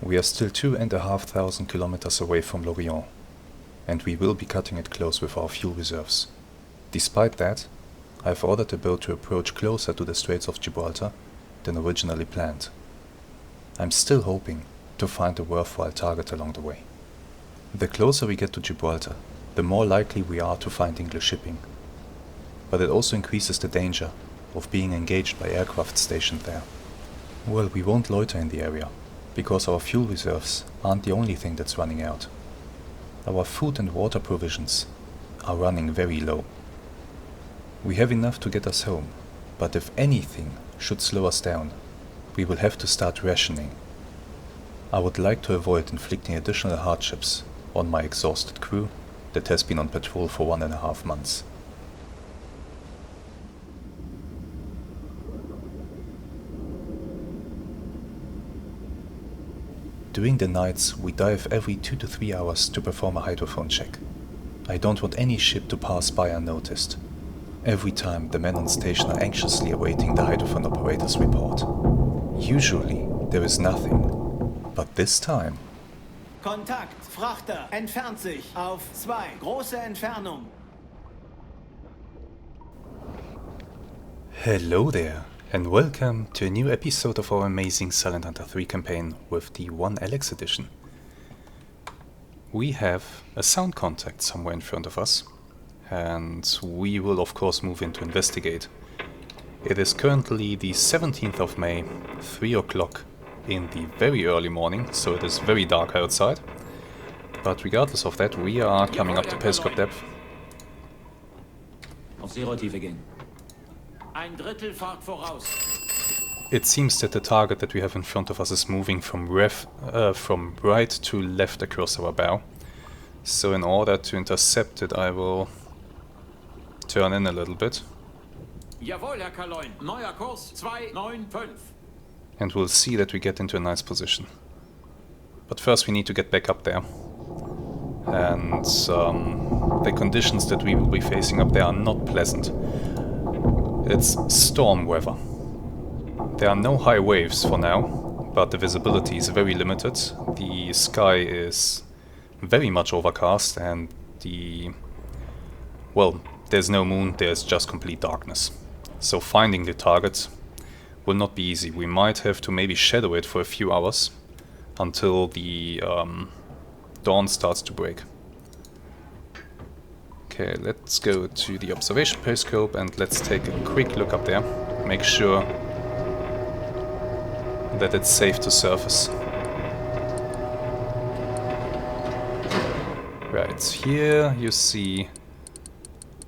We are still 2,500 kilometers away from Lorient, and we will be cutting it close with our fuel reserves. Despite that, I have ordered the boat to approach closer to the Straits of Gibraltar than originally planned. I'm still hoping to find a worthwhile target along the way. The closer we get to Gibraltar, the more likely we are to find English shipping. But it also increases the danger of being engaged by aircraft stationed there. Well, we won't loiter in the area, because our fuel reserves aren't the only thing that's running out. Our food and water provisions are running very low. We have enough to get us home, but if anything should slow us down, we will have to start rationing. I would like to avoid inflicting additional hardships on my exhausted crew that has been on patrol for 1.5 months. During the nights, we dive every 2 to 3 hours to perform a hydrophone check. I don't want any ship to pass by unnoticed. Every time, the men on station are anxiously awaiting the hydrophone operator's report. Usually, there is nothing, but this time... Kontakt, Frachter, entfernt sich auf 2, große Entfernung. Hello there, and welcome to a new episode of our amazing Silent Hunter 3 campaign with the OneAlex Edition. We have a sound contact somewhere in front of us, and we will of course move in to investigate. It is currently the 17th of May, 3 o'clock in the very early morning, so it is very dark outside. But regardless of that, we are coming up to periscope depth. Auf Seerotiefe gehen. Ein Drittel Fahrt voraus. It seems that the target that we have in front of us is moving from right to left across our bow. So in order to intercept it, I will turn in a little bit. Jawohl, Herr Kaloin. Neuer Kurs 295. And we'll see that we get into a nice position. But first we need to get back up there. And the conditions that we will be facing up there are not pleasant. It's storm weather. There are no high waves for now, but the visibility is very limited. The sky is very much overcast and there's no moon, there's just complete darkness. So finding the target will not be easy. We might have to maybe shadow it for a few hours until the dawn starts to break. Okay, let's go to the observation periscope and let's take a quick look up there. Make sure that it's safe to surface. Right, here you see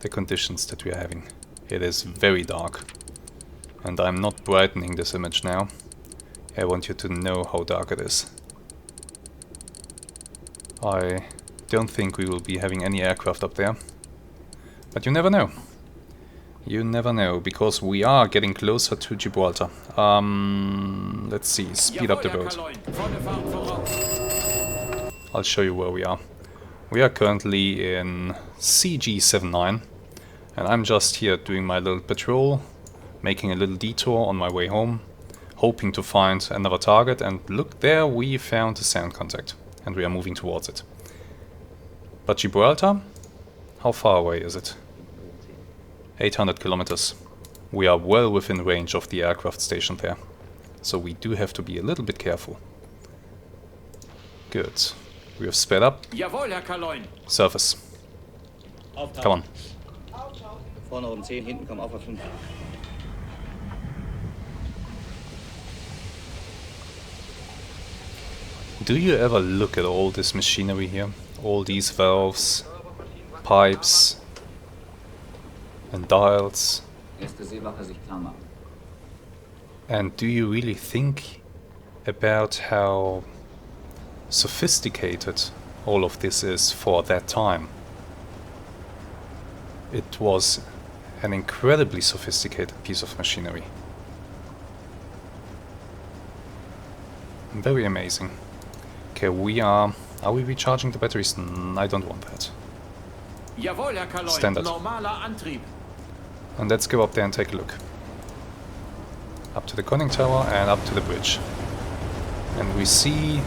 the conditions that we are having. It is very dark. And I'm not brightening this image now. I want you to know how dark it is. I don't think we will be having any aircraft up there. But you never know. You never know, because we are getting closer to Gibraltar. Let's see, speed up the boat. I'll show you where we are. We are currently in CG79, and I'm just here doing my little patrol, making a little detour on my way home, hoping to find another target, and look, there we found a sound contact, and we are moving towards it. But Gibraltar? How far away is it? 800 kilometers. We are well within range of the aircraft stationed there, so we do have to be a little bit careful. Good. We have sped up. Jawohl, Herr Kaloin. Surface. Come on. Vorne oben 10, hinten komm auf 5. Do you ever look at all this machinery here? All these valves, pipes, and dials? Erste Seewache sich klar machen. And do you really think about how sophisticated all of this is for that time? It was an incredibly sophisticated piece of machinery. Very amazing. Okay, are we recharging the batteries? I don't want that. Jawohl, Herr Kaloin. Standard. Normaler Antrieb. And let's go up there and take a look. Up to the conning tower and up to the bridge. And we see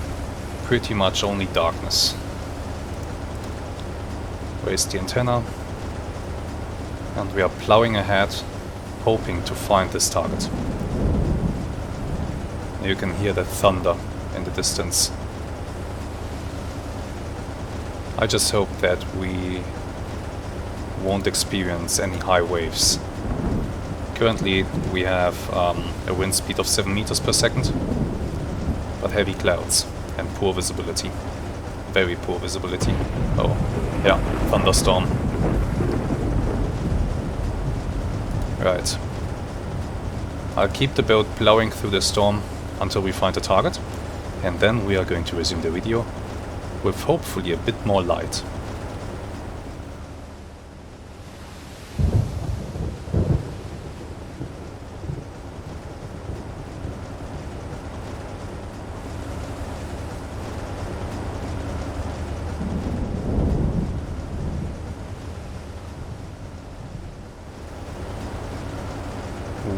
pretty much only darkness. Raise the antenna, and we are plowing ahead, hoping to find this target. You can hear the thunder in the distance. I just hope that we won't experience any high waves. Currently we have a wind speed of 7 meters per second, but heavy clouds and poor visibility. Very poor visibility. Oh, yeah, thunderstorm. Right. I'll keep the boat plowing through the storm until we find a target, and then we are going to resume the video with hopefully a bit more light.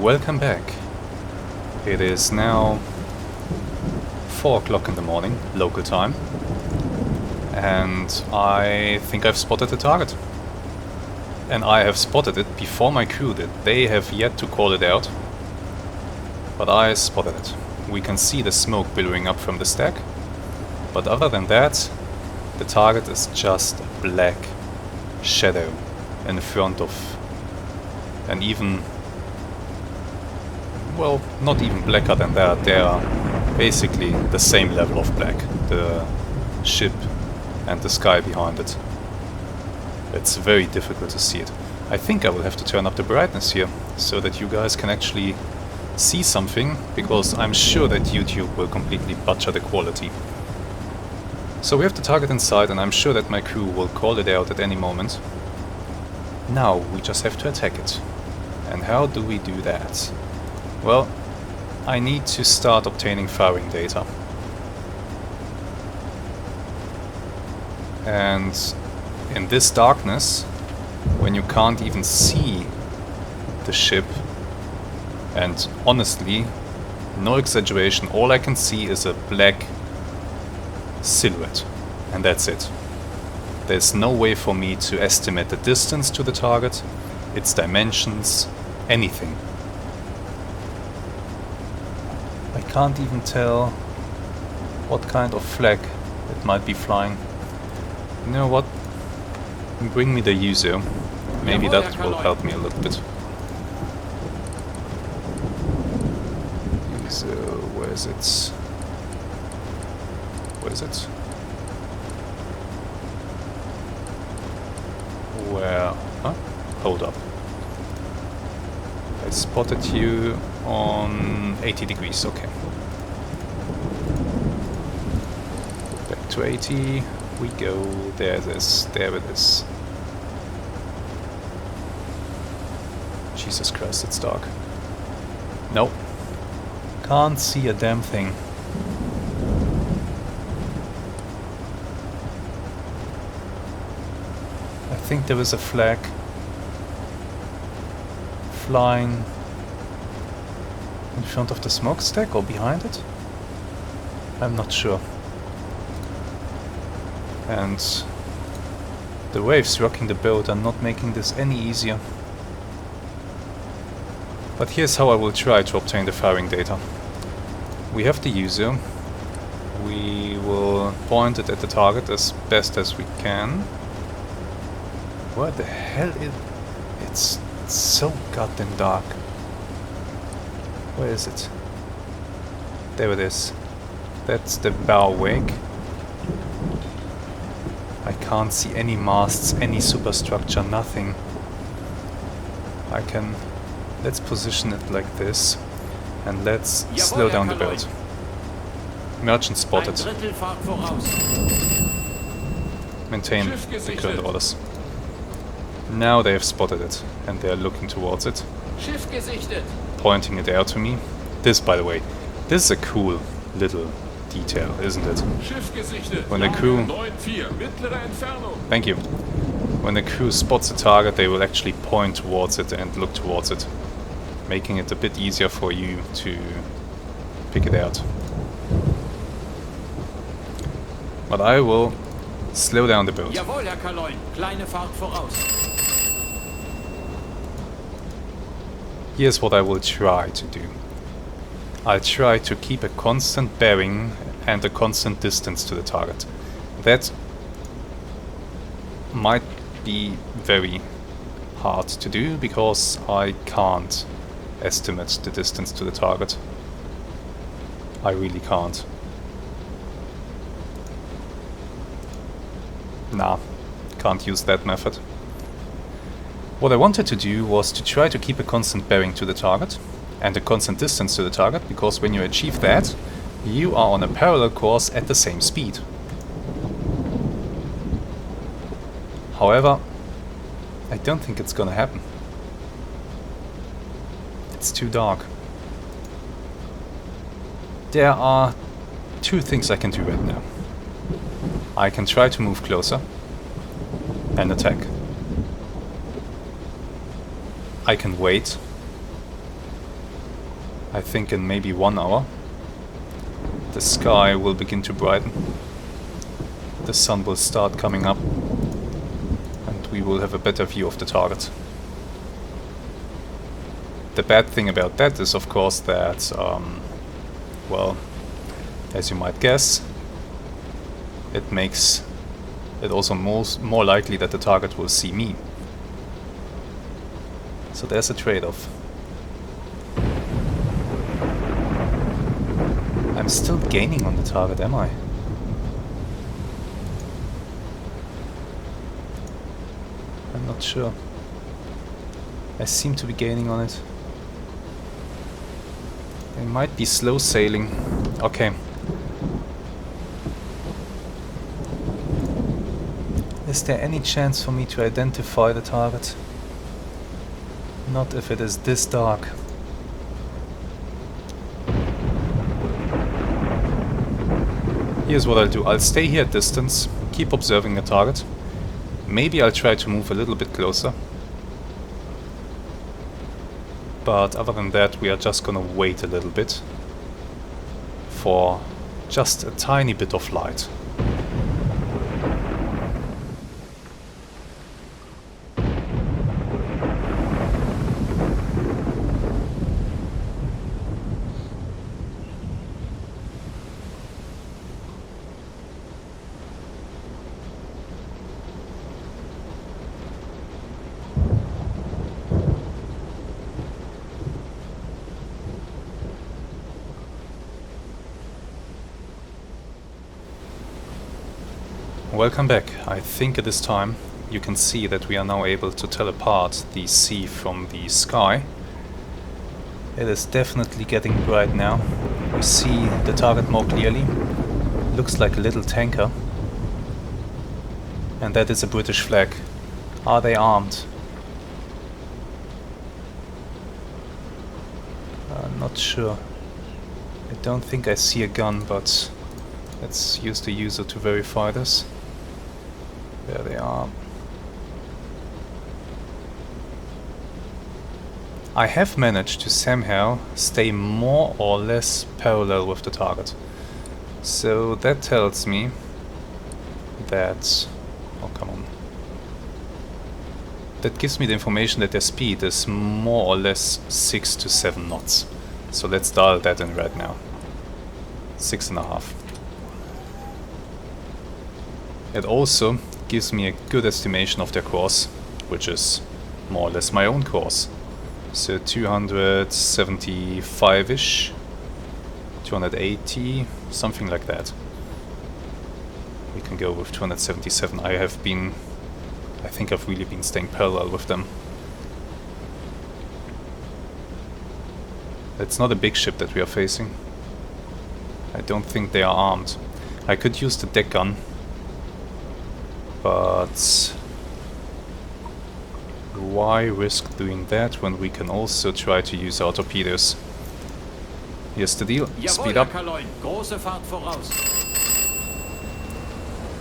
Welcome back. It is now 4 o'clock in the morning, local time, and I think I've spotted the target. And I have spotted it before my crew did. They have yet to call it out, but I spotted it. We can see the smoke billowing up from the stack, but other than that, the target is just a black shadow in front of an even, well, not even blacker than that. They are basically the same level of black, the ship and the sky behind it. It's very difficult to see it. I think I will have to turn up the brightness here so that you guys can actually see something, because I'm sure that YouTube will completely butcher the quality. So we have the target in sight, and I'm sure that my crew will call it out at any moment. Now we just have to attack it. And how do we do that? Well, I need to start obtaining firing data. And in this darkness, when you can't even see the ship, and honestly, no exaggeration, all I can see is a black silhouette, and that's it. There's no way for me to estimate the distance to the target, its dimensions, anything. I can't even tell what kind of flag it might be flying. You know what? Bring me the user. Maybe that will help me a little bit. User, where is it? Where is it? Where? Huh? Hold up. I spotted you on 80 degrees, okay. Back to 80. We go. There it is. There it is. Jesus Christ, it's dark. Nope. Can't see a damn thing. I think there is a flag flying in front of the smokestack or behind it. I'm not sure. And the waves rocking the boat are not making this any easier. But here's how I will try to obtain the firing data. We have the user. We will point it at the target as best as we can. Where the hell is... It's so goddamn dark. Where is it? There it is. That's the bow wake. I can't see any masts, any superstructure, nothing. I can... Let's position it like this. And let's slow down the boat. Merchant spotted. Maintain the current orders. Now they have spotted it, and they are looking towards it. Pointing it out to me. This, by the way, this is a cool little detail, isn't it? When the crew... Thank you. When the crew spots a target, they will actually point towards it and look towards it, making it a bit easier for you to pick it out. But I will slow down the boat. Jawohl, Herr Kaloin. Kleine Fahrt voraus. Here's what I will try to do. I'll try to keep a constant bearing and a constant distance to the target. That might be very hard to do because I can't estimate the distance to the target. I really can't. Nah, can't use that method. What I wanted to do was to try to keep a constant bearing to the target and a constant distance to the target, because when you achieve that, you are on a parallel course at the same speed. However, I don't think it's gonna happen. It's too dark. There are two things I can do right now. I can try to move closer and attack. I can wait. I think in maybe 1 hour the sky will begin to brighten. The sun will start coming up and we will have a better view of the target. The bad thing about that is, of course, that, well, as you might guess, it makes it also more likely that the target will see me. So there's a trade-off. I'm still gaining on the target, am I? I'm not sure. I seem to be gaining on it. They might be slow sailing. Okay. Is there any chance for me to identify the target? Not if it is this dark. Here's what I'll do. I'll stay here at distance, keep observing the target. Maybe I'll try to move a little bit closer. But other than that, we are just gonna wait a little bit for just a tiny bit of light. Welcome back. I think at this time you can see that we are now able to tell apart the sea from the sky. It is definitely getting bright now. We see the target more clearly. Looks like a little tanker. And that is a British flag. Are they armed? I'm not sure. I don't think I see a gun, but let's use the user to verify this. There they are. I have managed to somehow stay more or less parallel with the target. So that tells me that... oh, come on. That gives me the information that their speed is more or less 6 to 7 knots. So let's dial that in right now. 6.5. It also gives me a good estimation of their course, which is more or less my own course. So 275-ish, 280, something like that. We can go with 277. I think I've really been staying parallel with them. It's not a big ship that we are facing. I don't think they are armed. I could use the deck gun, but why risk doing that when we can also try to use our torpedoes? Here's the deal. Speed up. Große Fahrt voraus.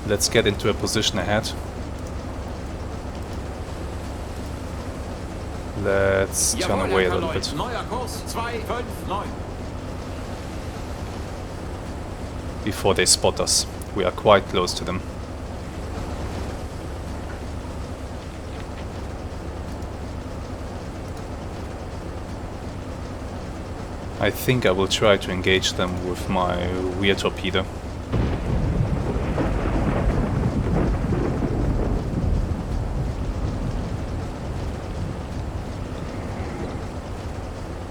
Let's get into a position ahead. Let's turn away a little bit. Neuer Kurs 259. Before they spot us. We are quite close to them. I think I will try to engage them with my rear torpedo.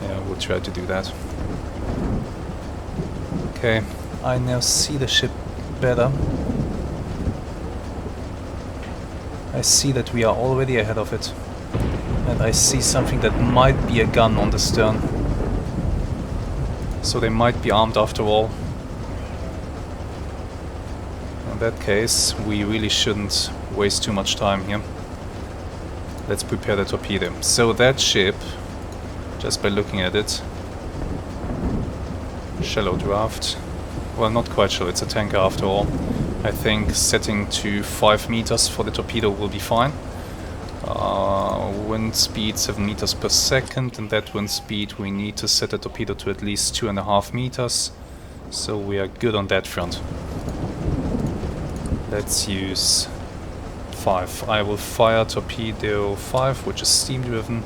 Yeah, we'll try to do that. Okay, I now see the ship better. I see that we are already ahead of it. And I see something that might be a gun on the stern. So they might be armed after all. In that case, we really shouldn't waste too much time here. Let's prepare the torpedo. So that ship, just by looking at it, shallow draft. Well, not quite shallow, it's a tanker after all. I think setting to 5 meters for the torpedo will be fine. Wind speed 7 meters per second, and that wind speed we need to set the torpedo to at least 2.5 meters. So we are good on that front. Let's use 5. I will fire torpedo 5, which is steam driven.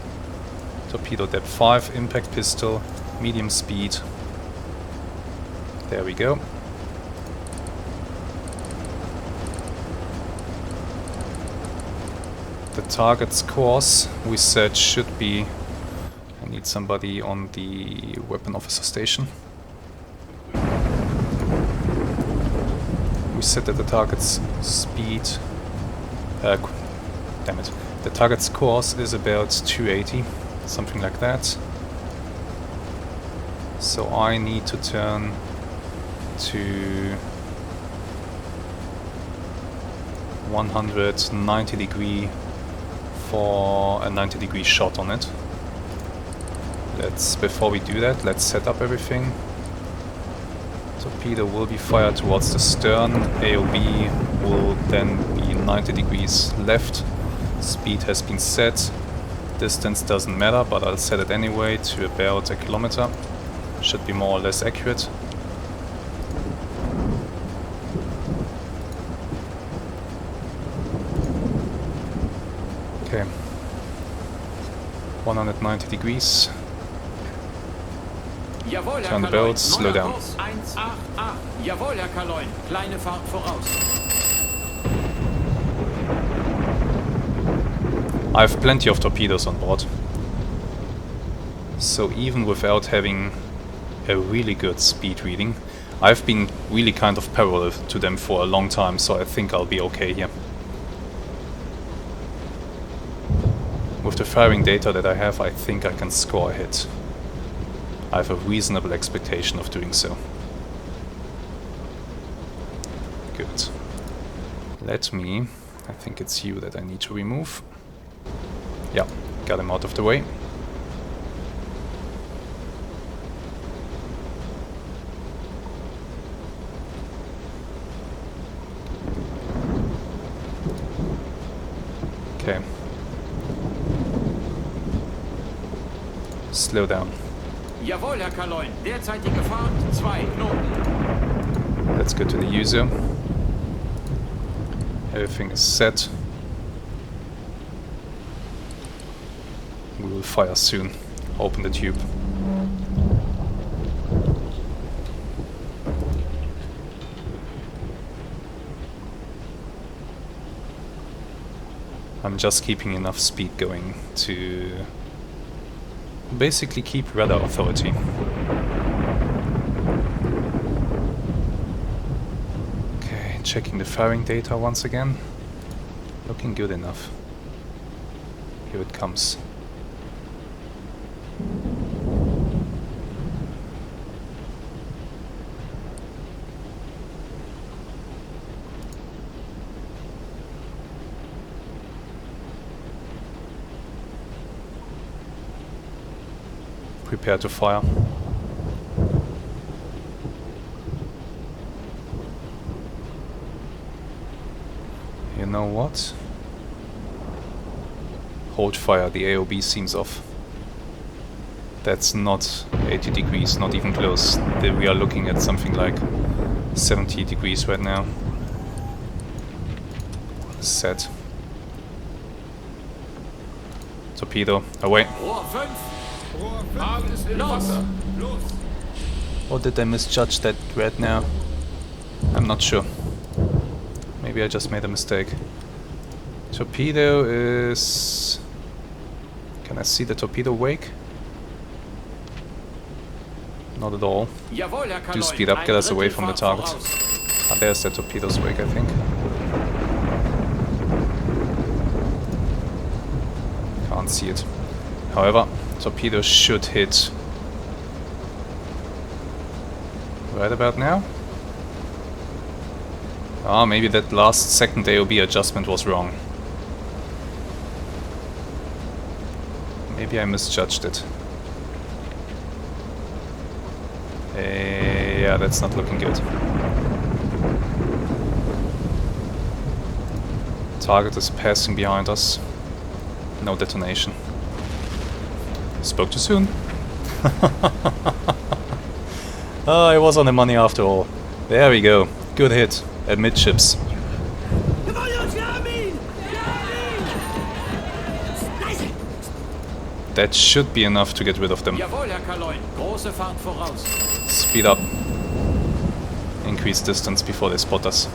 Torpedo depth 5, impact pistol, medium speed. There we go. The target's course we said should be... I need somebody on the weapon officer station. We said that the target's speed... damn it. The target's course is about 280, something like that. So I need to turn to 190 degree for a 90 degree shot on it. Before we do that, let's set up everything. Torpedo will be fired towards the stern. AOB will then be 90 degrees left. Speed has been set. Distance doesn't matter, but I'll set it anyway to about 1 kilometer. Should be more or less accurate. Okay. 190 degrees. Jawohl, Herr Turn the Kaloin. boat, slow down. Kurs 188. Jawohl, Herr Kaloin. Kleine Fahrt voraus. I have plenty of torpedoes on board. So even without having a really good speed reading, I've been really kind of parallel to them for a long time, so I think I'll be okay here. With the firing data that I have, I think I can score a hit. I have a reasonable expectation of doing so. Good. Let me... I think it's you that I need to remove. Yeah, got him out of the way. Okay. Slow down. Jawohl, Herr Kaloin. Derzeitige Fahrt 2 Knoten. Let's go to the user. Everything is set. We will fire soon. Open the tube. I'm just keeping enough speed going to basically keep radar authority. Okay, checking the firing data once again. Looking good enough. Here it comes. Prepare to fire. You know what? Hold fire, the AOB seems off. That's not 80 degrees, not even close. We are looking at something like 70 degrees right now. Set. Torpedo, away. Rohr 5. Alles in Wasser. Los. Or did I misjudge that red now? I'm not sure. Maybe I just made a mistake. Torpedo is... Can I see the torpedo wake? Not at all. Jawohl, Herr Kaloin. Do speed up, get us away from the Drittelfahrt target. voraus. Ah, there's the torpedo's wake, I think. Can't see it. However, torpedo should hit right about now. Ah, maybe that last second AOB adjustment was wrong. Maybe I misjudged it. Yeah, that's not looking good. Target is passing behind us. No detonation. Spoke too soon. Oh, I was on the money after all. There we go. Good hit. Amidships. That should be enough to get rid of them. Jawohl, Herr Kaloin. Große Fahrt voraus. Speed up. Increase distance before they spot us.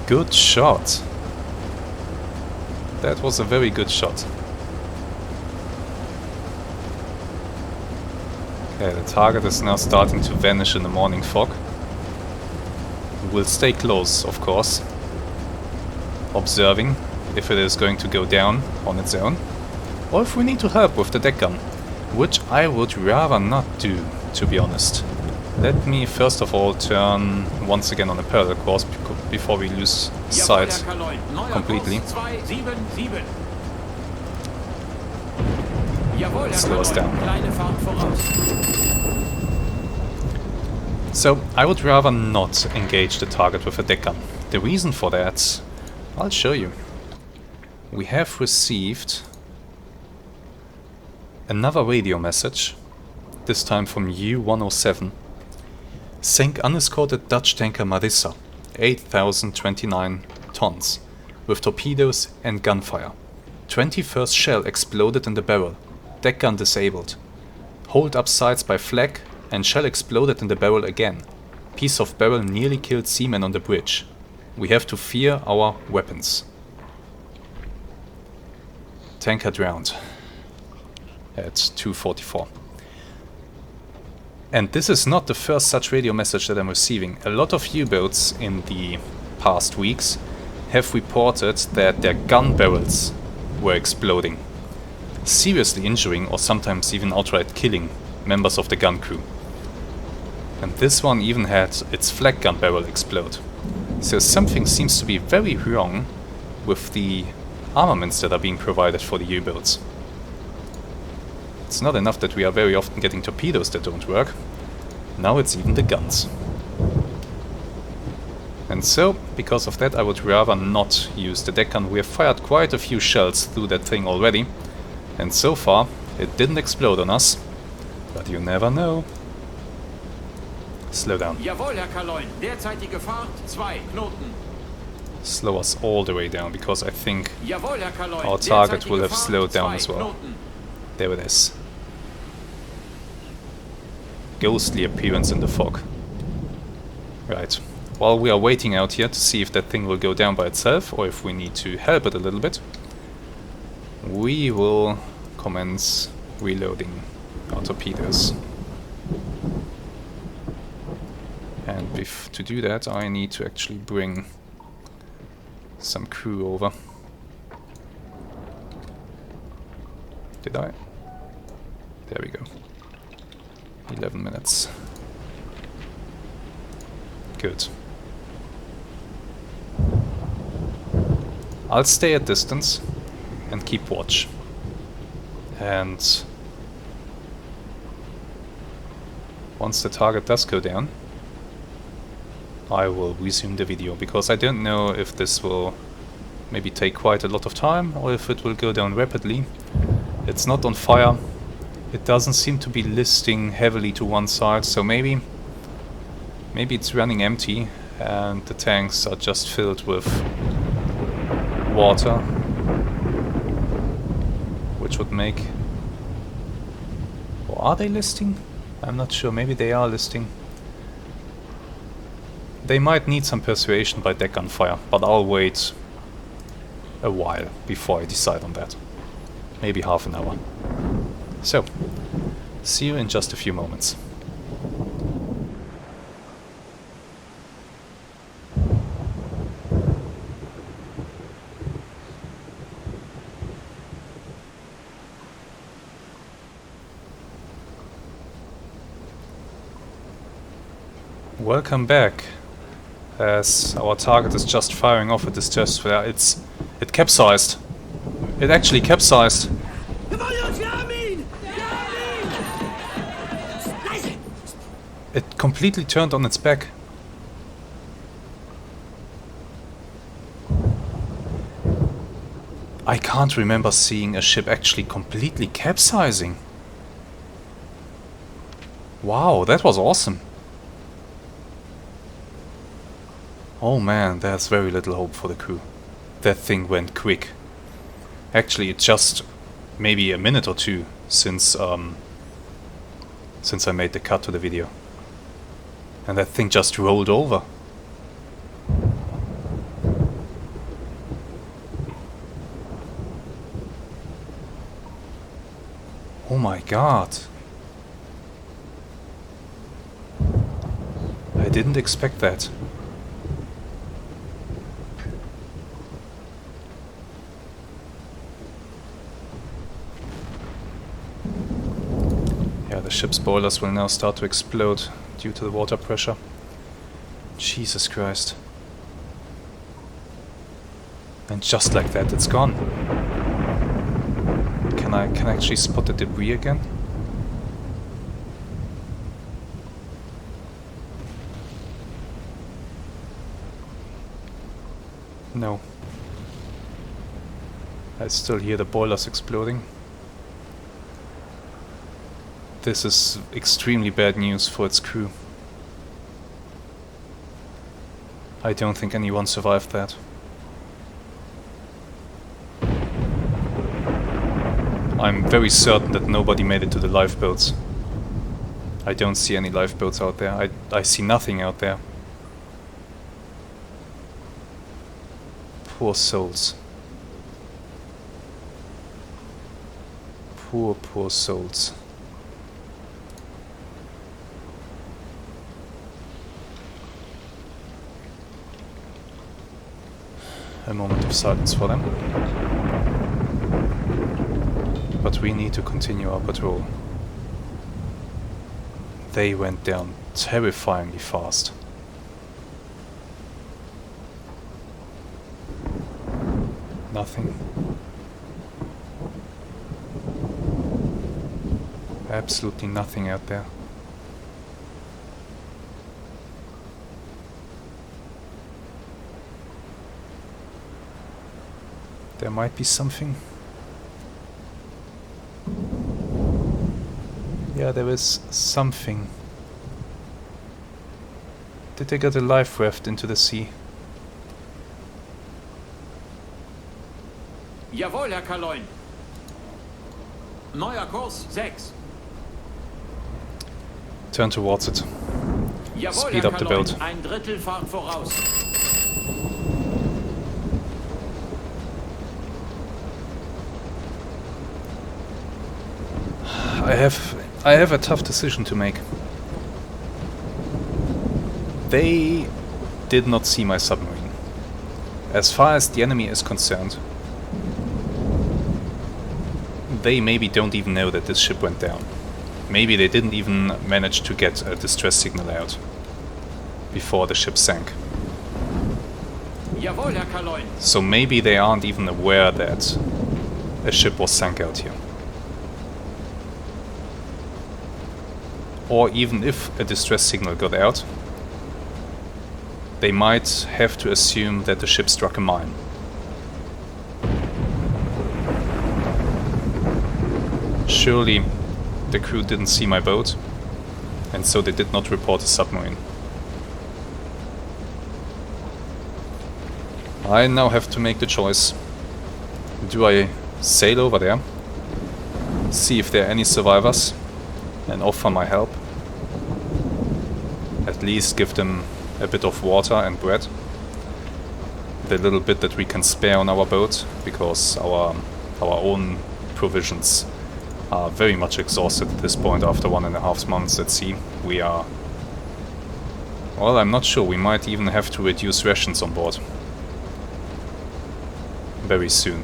Good shot. That was a very good shot. Okay, the target is now starting to vanish in the morning fog. We'll stay close, of course, observing if it is going to go down on its own, or if we need to help with the deck gun, which I would rather not do, to be honest. Let me first of all turn once again on a parallel course before we lose sight completely. Slow us down. So, I would rather not engage the target with a deck gun. The reason for that, I'll show you. We have received another radio message, this time from U-107, sank unescorted Dutch tanker Marissa, 8,029 tons, with torpedoes and gunfire. 21st shell exploded in the barrel, deck gun disabled. Hold up sights by flak and shell exploded in the barrel again. Piece of barrel nearly killed seamen on the bridge. We have to fear our weapons. Tanker drowned at 2:44. And this is not the first such radio message that I'm receiving. A lot of U-boats in the past weeks have reported that their gun barrels were exploding, seriously injuring or sometimes even outright killing members of the gun crew. And this one even had its flak gun barrel explode. So something seems to be very wrong with the armaments that are being provided for the U-boats. It's not enough that we are very often getting torpedoes that don't work. Now it's even the guns. And so, because of that, I would rather not use the deck gun. We have fired quite a few shells through that thing already. And so far, it didn't explode on us. But you never know. Slow down. Jawohl, Herr Kaloin. Derzeitige Fahrt 2 Knoten. Slow us all the way down, because I think Jawohl, Herr Kaloin. our target Derzeitige will have Fahrt slowed down 2 as well. Knoten. There it is. Ghostly appearance in the fog. Right. While we are waiting out here to see if that thing will go down by itself or if we need to help it a little bit, we will commence reloading our torpedoes. And to do that, I need to actually bring some crew over. Did I? There we go. 11 minutes. Good. I'll stay at distance and keep watch. And once the target does go down, I will resume the video, because I don't know if this will maybe take quite a lot of time or if it will go down rapidly. It's not on fire. It doesn't seem to be listing heavily to one side, so maybe Maybe it's running empty and the tanks are just filled with water, which would make... Or are they listing? I'm not sure, maybe they are listing. They might need some persuasion by deck gunfire, but I'll wait a while before I decide on that. Maybe half an hour. So, see you in just a few moments. Welcome back. As our target is just firing off a distress flare, it capsized. It actually capsized. It completely turned on its back. I can't remember seeing a ship actually completely capsizing. Wow, that was awesome. Oh man, there's very little hope for the crew. That thing went quick. Actually, it's just maybe a minute or two since I made the cut to the video. And that thing just rolled over. Oh my god. I didn't expect that. Yeah, the ship's boilers will now start to explode due to the water pressure. Jesus Christ. And just like that, it's gone. Can I actually spot the debris again? No. I still hear the boilers exploding. This is extremely bad news for its crew. I don't think anyone survived that. I'm very certain that nobody made it to the lifeboats. I don't see any lifeboats out there. I see nothing out there. Poor souls. Poor, poor souls. A moment of silence for them. But we need to continue our patrol. They went down terrifyingly fast. Nothing. Absolutely nothing out there. There might be something. Yeah, there is something. Did they get a life raft into the sea? Jawohl, Herr Kaloin. Neuer Kurs 6. Turn towards it. Jawohl, Speed Herr up the Kaloin. build. Ein Drittel Fahrt voraus. I have a tough decision to make. They did not see my submarine. As far as the enemy is concerned, they maybe don't even know that this ship went down. Maybe they didn't even manage to get a distress signal out before the ship sank. Jawohl, Herr Kaloin. So maybe they aren't even aware that a ship was sunk out here. Or even if a distress signal got out, they might have to assume that the ship struck a mine. Surely the crew didn't see my boat, and so they did not report a submarine. I now have to make the choice. Do I sail over there, see if there are any survivors, and offer my help? At least give them a bit of water and bread. The little bit that we can spare on our boat, because our own provisions are very much exhausted at this point after 1.5 months at sea. We are... well, I'm not sure, we might even have to reduce rations on board. Very soon.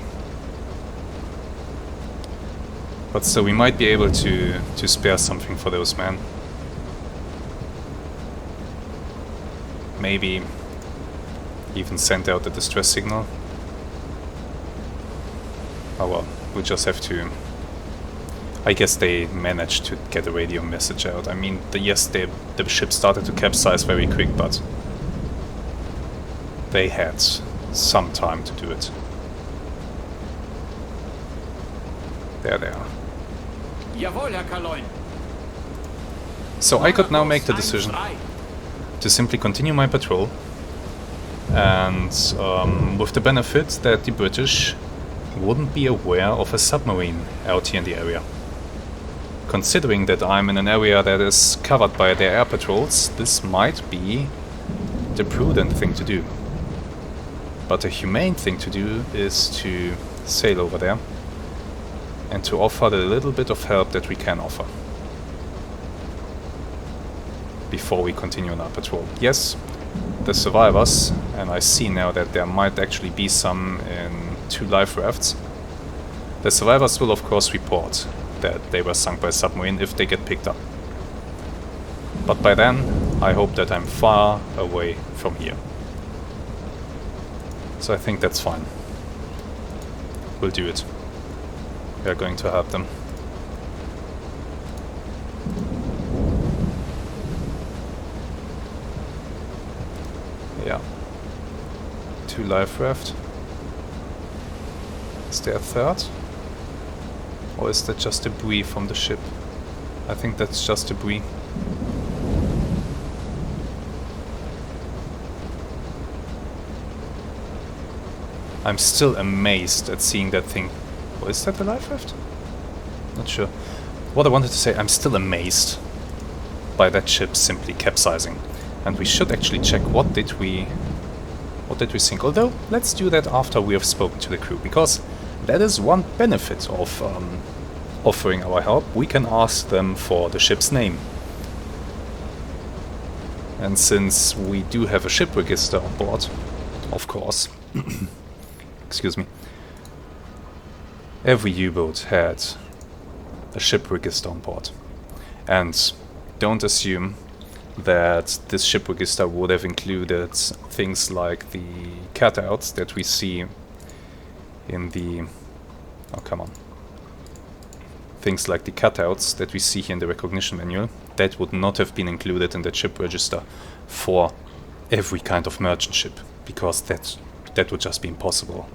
But still, we might be able to spare something for those men. Maybe even send out a distress signal. Oh well, we just have to... I guess they managed to get a radio message out. I mean, yes, the ship started to capsize very quick, but they had some time to do it. There they are. Jawohl, Herr Kaloin. So I could now make the decision to simply continue my patrol, and with the benefit that the British wouldn't be aware of a submarine out here in the area. Considering that I'm in an area that is covered by their air patrols, this might be the prudent thing to do. But the humane thing to do is to sail over there and to offer the little bit of help that we can offer before we continue on our patrol. Yes, the survivors, and I see now that there might actually be some in 2 life rafts. The survivors will of course report that they were sunk by a submarine if they get picked up. But by then, I hope that I'm far away from here. So I think that's fine. We'll do it. We are going to help them. Yeah. 2 life raft. Is there a third? Or is that just debris from the ship? I think that's just debris. I'm still amazed at seeing that thing. Oh, is that a life raft? Not sure. What I wanted to say, I'm still amazed by that ship simply capsizing. And we should actually check what did we sink. Although, let's do that after we have spoken to the crew, because that is one benefit of offering our help. We can ask them for the ship's name. And since we do have a ship register on board, of course, excuse me, every U-boat had a ship register on board. And don't assume that this ship register would have included things like the cutouts that we see in the... oh, come on. Things like the cutouts that we see here in the recognition manual. That would not have been included in the ship register for every kind of merchant ship, because that would just be impossible.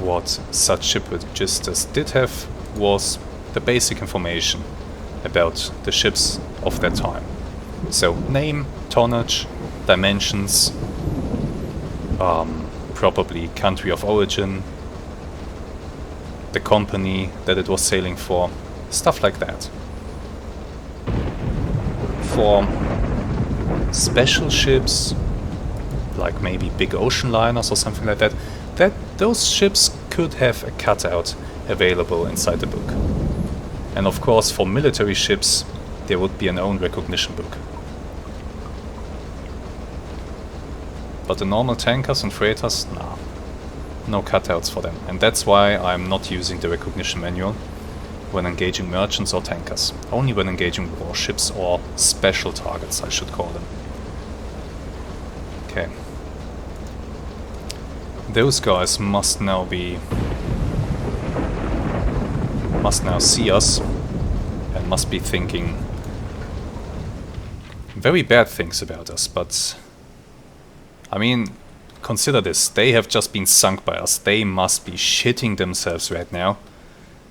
What such ship registers did have was the basic information about the ships of that time. So name, tonnage, dimensions, probably country of origin, the company that it was sailing for, stuff like that. For special ships, like maybe big ocean liners or something like that, those ships could have a cutout available inside the book. And of course, for military ships, there would be an own recognition book. But the normal tankers and freighters, nah, no cutouts for them. And that's why I'm not using the recognition manual when engaging merchants or tankers. Only when engaging warships or special targets, I should call them. Okay. Those guys must now see us and must be thinking very bad things about us, but I mean, consider this, they have just been sunk by us. They must be shitting themselves right now,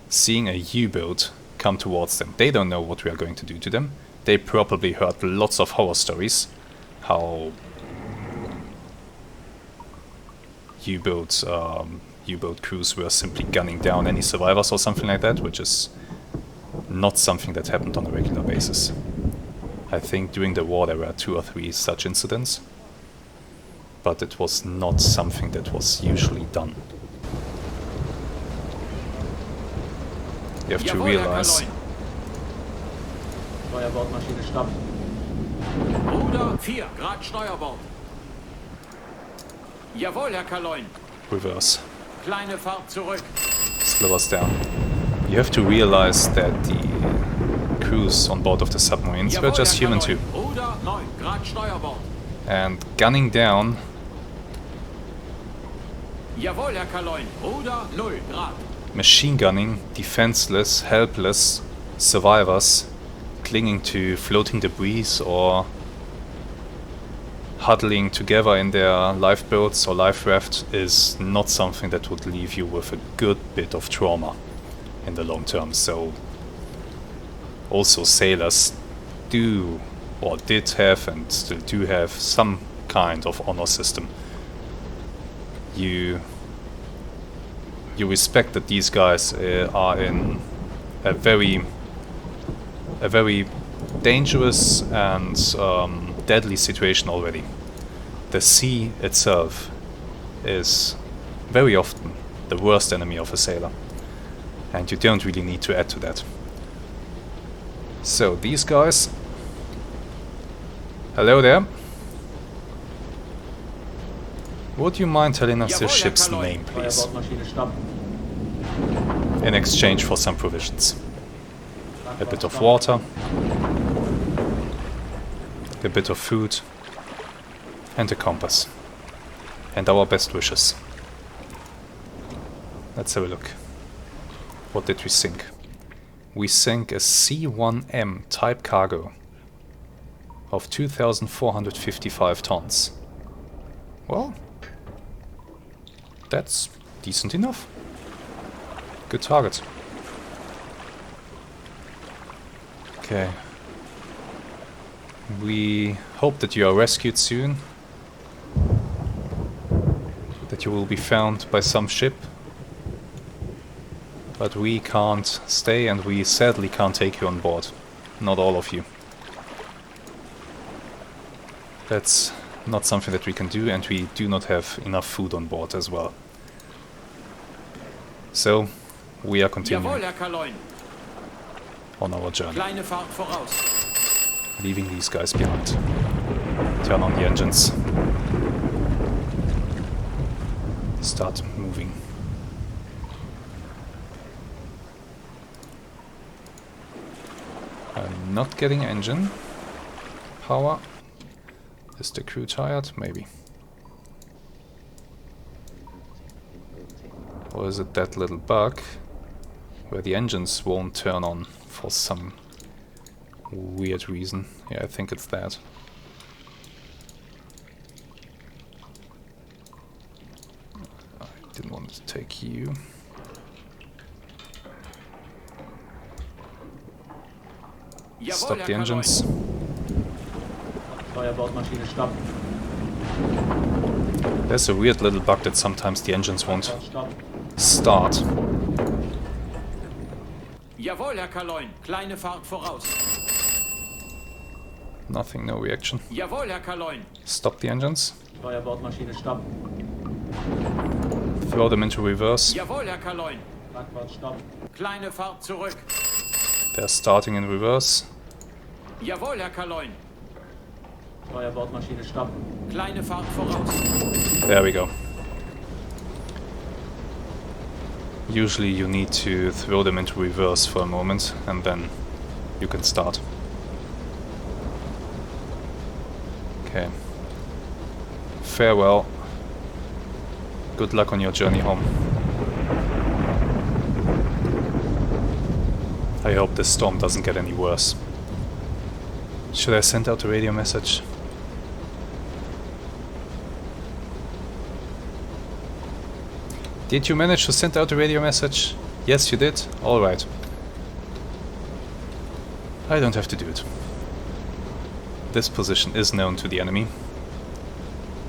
seeing a U-boat come towards them. They don't know what we are going to do to them. They probably heard lots of horror stories how U-boat crews were simply gunning down any survivors or something like that, which is not something that happened on a regular basis. I think during the war there were 2 or 3 such incidents, but it was not something that was usually done. You have to realize... Steuerbordmaschine stopp. Ruder 4, Grad Steuerbord. Jawohl, Herr Kaloin. Reverse. Kleine Fahrt zurück. Slow us down. You have to realize that the crews on board of the submarines were just human too. Ruder 9, Grad Steuerbord. And gunning down... Jawohl, Herr Kaloin. Ruder 0 Grad. Machine gunning defenseless, helpless survivors clinging to floating debris or huddling together in their lifeboats or life raft is not something that would leave you with a good bit of trauma in the long term. So also sailors do or did have and still do have some kind of honor system. You respect that these guys are in a very dangerous and deadly situation already. The sea itself is very often the worst enemy of a sailor, and you don't really need to add to that. So these guys, hello there. Would you mind telling us your ship's name, please? In exchange for some provisions. A bit of water, a bit of food, and a compass. And our best wishes. Let's have a look. What did we sink? We sank a C1M type cargo of 2,455 tons. Well, that's decent enough. Good target. Okay. We hope that you are rescued soon. That you will be found by some ship. But we can't stay, and we sadly can't take you on board. Not all of you. That's not something that we can do, and we do not have enough food on board as well. So, we are continuing on our journey. Kleine Fahrt voraus. Leaving these guys behind. Turn on the engines. Start moving. I'm not getting engine power. Is the crew tired? Maybe. Or is it that little bug where the engines won't turn on for some weird reason? Yeah, I think it's that. I didn't want to take you. Stop the engines. Steuerbordmaschine stopp. There's a weird little bug that sometimes the engines won't start. Jawohl, Herr Kaloin. Kleine Fahrt voraus. Nothing, no reaction. Jawohl, Herr Kaloin. Stop the engines. Steuerbordmaschine stopp. Throw them into reverse. Jawohl, Herr Kaloin. Backbord stopp. Kleine Fahrt zurück. They're starting in reverse. Jawohl, Herr Kaloin. Steuerbordmaschine stopp. Kleine Fahrt voraus. There we go. Usually you need to throw them into reverse for a moment and then you can start. Okay. Farewell. Good luck on your journey home. I hope this storm doesn't get any worse. Should I send out a radio message? Did you manage to send out a radio message? Yes, you did? Alright. I don't have to do it. this position is known to the enemy.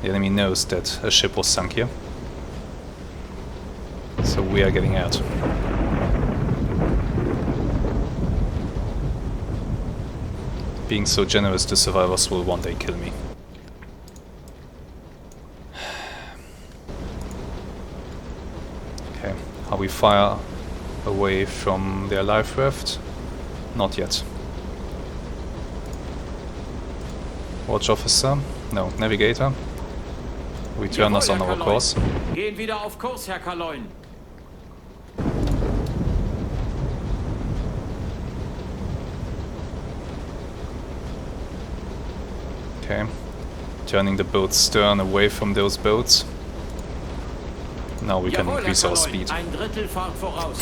The enemy knows that a ship was sunk here. So we are getting out. Being so generous to survivors will one day kill me. Okay, how we fire away from their life raft? Not yet. Watch officer? No, navigator. Return us on our course. Gehen wieder auf Kurs, Herr Kaloin. Okay, turning the boat's stern away from those boats. Now we can increase our speed. Ein Drittel Fahrt voraus.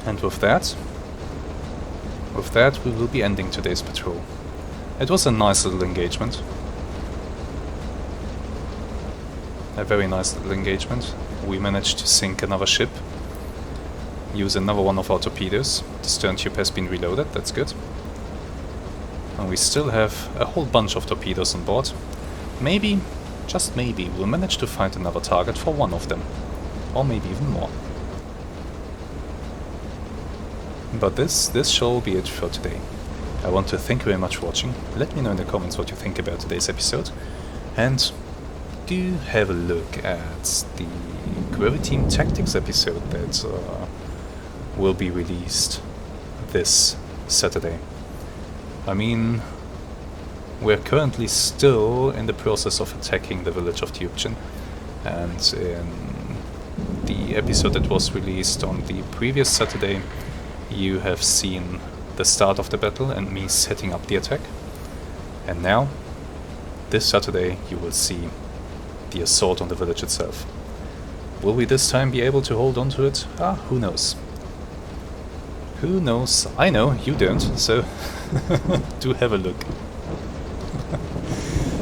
And with that we will be ending today's patrol. It was a nice little engagement. A very nice little engagement. We managed to sink another ship. Use another one of our torpedoes. The stern tube has been reloaded, that's good. And we still have a whole bunch of torpedoes on board. Maybe, just maybe, we'll manage to find another target for one of them. Or maybe even more. But this shall be it for today. I want to thank you very much for watching. Let me know in the comments what you think about today's episode. And do have a look at the Gravity Team Tactics episode that will be released this Saturday. I mean, we're currently still in the process of attacking the village of Tubchen, and in the episode that was released on the previous Saturday, you have seen the start of the battle and me setting up the attack. And now, this Saturday, you will see the assault on the village itself. Will we this time be able to hold on to it? Who knows? Who knows? I know, you don't, so do have a look.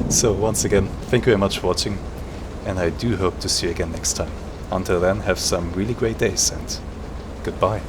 So once again, thank you very much for watching, and I do hope to see you again next time. Until then, have some really great days, and goodbye.